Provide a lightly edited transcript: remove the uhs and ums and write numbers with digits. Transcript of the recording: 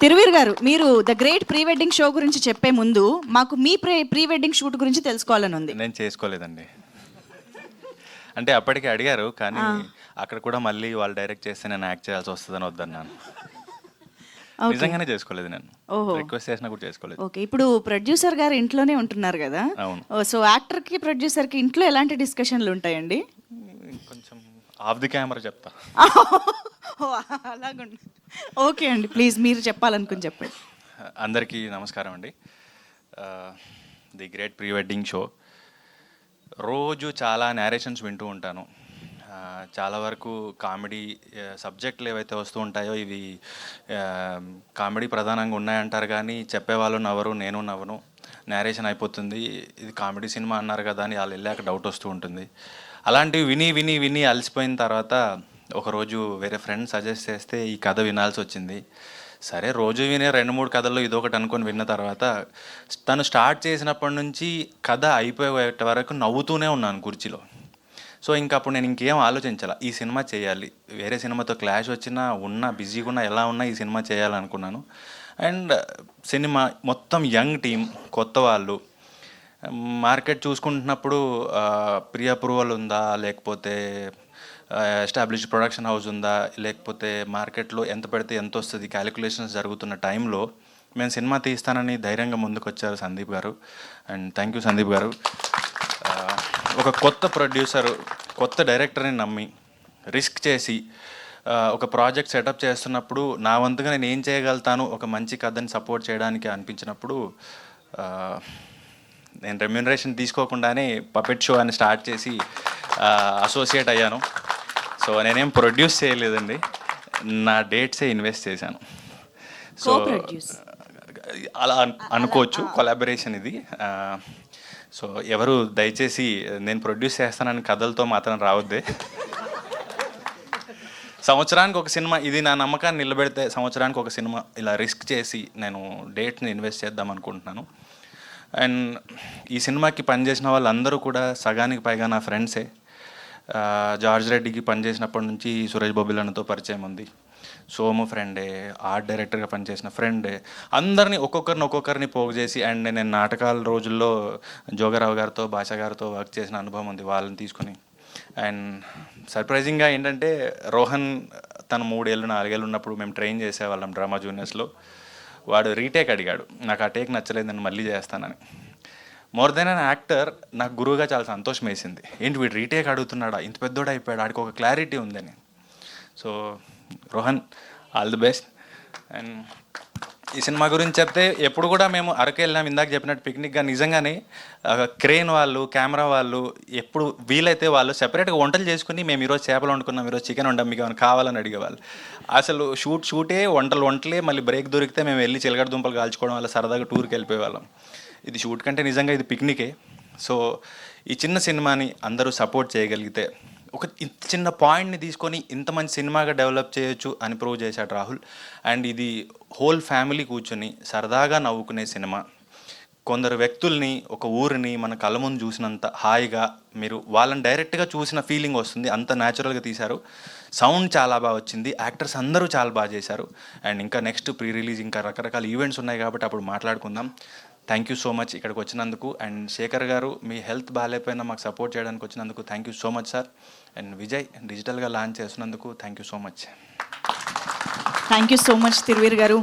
తిరువీర్ గారు, మీరు the great pre wedding show గురించి చెప్పే ముందు మాకు మీ ప్రీ వెడ్డింగ్ షూట్ గురించి తెలుసుకోవాలని ఉంది. నేను చేసుకోలేదండి. అంటే అప్పటికి అడిగారు, కానీ అక్కడ కూడా మళ్ళీ వాళ్ళు డైరెక్ట్ చేస్తే నేను యాక్ట్ చేయాల్సి వస్తుందని వద్దన్నాను. నిజంగానే చేసుకోలేదు, నేను రిక్వెస్ట్ చేసినా కూడా చేసుకోలేదు. ఓకే, ఇప్పుడు ప్రొడ్యూసర్ గారు ఇంట్లోనే ఉంటున్నారు కదా, అవును. సో యాక్టర్ కి ప్రొడ్యూసర్ కి ఇంట్లో ఎలాంటి డిస్కషన్లు ఉంటాయండి? కొంచెం ఆఫ్ ది కెమెరా చెప్తా. అలాగుండి. ఓకే అండి, ప్లీజ్ మీరు చెప్పాలనుకుని చెప్పండి. అందరికీ నమస్కారం అండి. The great pre wedding show రోజు చాలా నేరేషన్స్ వింటూ ఉంటాను. చాలా వరకు కామెడీ సబ్జెక్టులు ఏవైతే వస్తూ ఉంటాయో ఇవి కామెడీ ప్రధానంగా ఉన్నాయంటారు, కానీ చెప్పేవాళ్ళు నవ్వరు, నేను నవ్వను. నేరేషన్ అయిపోతుంది, ఇది కామెడీ సినిమా అన్నారు కదా అని వాళ్ళు వెళ్ళాక డౌట్ వస్తూ ఉంటుంది. అలాంటివి విని విని విని అలసిపోయిన తర్వాత ఒకరోజు వేరే ఫ్రెండ్ సజెస్ట్ చేస్తే ఈ కథ వినాల్సి వచ్చింది. సరే, రోజు వినే 2-3 కథల్లో ఇదొకటి అనుకొని విన్న తర్వాత తను స్టార్ట్ చేసినప్పటి నుంచి కథ అయిపోయే వరకు నవ్వుతూనే ఉన్నాను కుర్చీలో. సో ఇంకా అప్పుడు నేను ఇంకేం ఆలోచించాల, ఈ సినిమా చేయాలి. వేరే సినిమాతో క్లాష్ వచ్చినా ఉన్నా బిజీగా ఉన్నా ఎలా ఉన్నా ఈ సినిమా చేయాలనుకున్నాను. అండ్ సినిమా మొత్తం యంగ్ టీం, కొత్త వాళ్ళు. మార్కెట్ చూసుకుంటున్నప్పుడు ప్రీ అప్రూవల్ ఉందా, లేకపోతే ఎస్టాబ్లిష్డ్ ప్రొడక్షన్ హౌస్ ఉందా, లేకపోతే మార్కెట్లో ఎంత పెడితే ఎంత వస్తుంది క్యాలిక్యులేషన్స్ జరుగుతున్న టైంలో మేము సినిమా తీస్తానని ధైర్యంగా ముందుకు వచ్చారు సందీప్ గారు. అండ్ థ్యాంక్ యూ సందీప్ గారు. ఒక కొత్త ప్రొడ్యూసరు, కొత్త డైరెక్టర్ని నమ్మి రిస్క్ చేసి ఒక ప్రాజెక్ట్ సెటప్ చేస్తున్నప్పుడు నా వంతుగా నేను ఏం చేయగలుగుతాను ఒక మంచి కథని సపోర్ట్ చేయడానికి అనిపించినప్పుడు నేను రెమ్యూనరేషన్ తీసుకోకుండానే పపెట్ షో అని స్టార్ట్ చేసి అసోసియేట్ అయ్యాను. సో నేనేం ప్రొడ్యూస్ చేయలేదండి, నా డేట్సే ఇన్వెస్ట్ చేశాను. సో అలా అనుకోవచ్చు, కొలాబరేషన్ ఇది. సో ఎవరు దయచేసి నేను ప్రొడ్యూస్ చేస్తానని కథలతో మాత్రం రావద్దే. సంవత్సరానికి ఒక సినిమా, ఇది నా నమ్మకాన్ని నిలబెడితే సంవత్సరానికి ఒక సినిమా ఇలా రిస్క్ చేసి నేను డేట్ని ఇన్వెస్ట్ చేద్దాం అనుకుంటున్నాను. అండ్ ఈ సినిమాకి పనిచేసిన వాళ్ళందరూ కూడా సగానికి పైగా నా ఫ్రెండ్సే. జార్జ్ రెడ్డికి పనిచేసినప్పటి నుంచి సురేష్ బొబ్బిలన్నతో పరిచయం ఉంది. సోము ఫ్రెండే, ఆర్ట్ డైరెక్టర్గా పనిచేసిన ఫ్రెండే. అందరినీ ఒక్కొక్కరిని పోగు చేసి, అండ్ నేను నాటకాల రోజుల్లో జోగారావు గారితో, భాషా గారితో వర్క్ చేసిన అనుభవం ఉంది వాళ్ళని తీసుకొని. అండ్ సర్ప్రైజింగ్గా ఏంటంటే రోహన్ తను 3 ఏళ్ళు 4 ఏళ్ళు ఉన్నప్పుడు మేము ట్రైన్ చేసేవాళ్ళం డ్రామా జూనియర్స్లో. వాడు రీటేక్ అడిగాడు, నాకు ఆ టేక్ నచ్చలేదు, నేను మళ్ళీ చేస్తానని. మోర్ దెన్ అన్ యాక్టర్ నాకు గురువుగా చాలా సంతోషం వేసింది. ఏంటి వీడు రీటేక్ అడుగుతున్నాడా, ఇంత పెద్దోడు అయిపోయాడు, ఆడికి ఒక క్లారిటీ ఉందని. So Rohan, all the best. And ఈ సినిమా గురించి చెప్తే ఎప్పుడు కూడా మేము అరకు వెళ్ళాం, ఇందాక చెప్పినట్టు పిక్నిక్గా. నిజంగానే క్రేన్ వాళ్ళు, కెమెరా వాళ్ళు ఎప్పుడు వీలైతే వాళ్ళు సెపరేట్గా వంటలు చేసుకుని మేము ఈరోజు చేపలు వండుకున్నాం, ఈరోజు చికెన్ వండాం, మీకు ఏమైనా కావాలని అడిగేవాళ్ళు. అసలు షూటే, వంటలే. మళ్ళీ బ్రేక్ దొరికితే మేము వెళ్ళి చిలకడ దుంపలు కాల్చుకోవడం వల్ల సరదాగా టూర్కి వెళ్ళిపోయేవాళ్ళం. ఇది షూట్ కంటే నిజంగా ఇది పిక్నికే. సో ఈ చిన్న సినిమాని అందరూ సపోర్ట్ చేయగలిగితే, ఒక చిన్న పాయింట్ని తీసుకొని ఇంత మంచి సినిమాగా డెవలప్ చేయొచ్చు అని ప్రూవ్ చేశాడు రాహుల్. అండ్ ఇది హోల్ ఫ్యామిలీ కూర్చొని సరదాగా నవ్వుకునే సినిమా. కొందరు వ్యక్తుల్ని, ఒక ఊరిని మన కళ్ళ ముందు చూసినంత హాయిగా మీరు వాళ్ళని డైరెక్ట్గా చూసిన ఫీలింగ్ వస్తుంది, అంత న్యాచురల్గా తీశారు. సౌండ్ చాలా బాగా వచ్చింది, యాక్టర్స్ అందరూ చాలా బాగా చేశారు. అండ్ ఇంకా నెక్స్ట్ ప్రీ రిలీజ్ ఇంకా రకరకాల ఈవెంట్స్ ఉన్నాయి కాబట్టి అప్పుడు మాట్లాడుకుందాం. థ్యాంక్ యూ సో మచ్ ఇక్కడికి వచ్చినందుకు. అండ్ శేఖర్ గారు, మీ హెల్త్ బాగాలేకపోయినా మాకు సపోర్ట్ చేయడానికి వచ్చినందుకు thank you so much sir. And Vijay, డిజిటల్గా లాంచ్ చేస్తున్నందుకు thank you so much. Thank you so much Thiruveer గారు.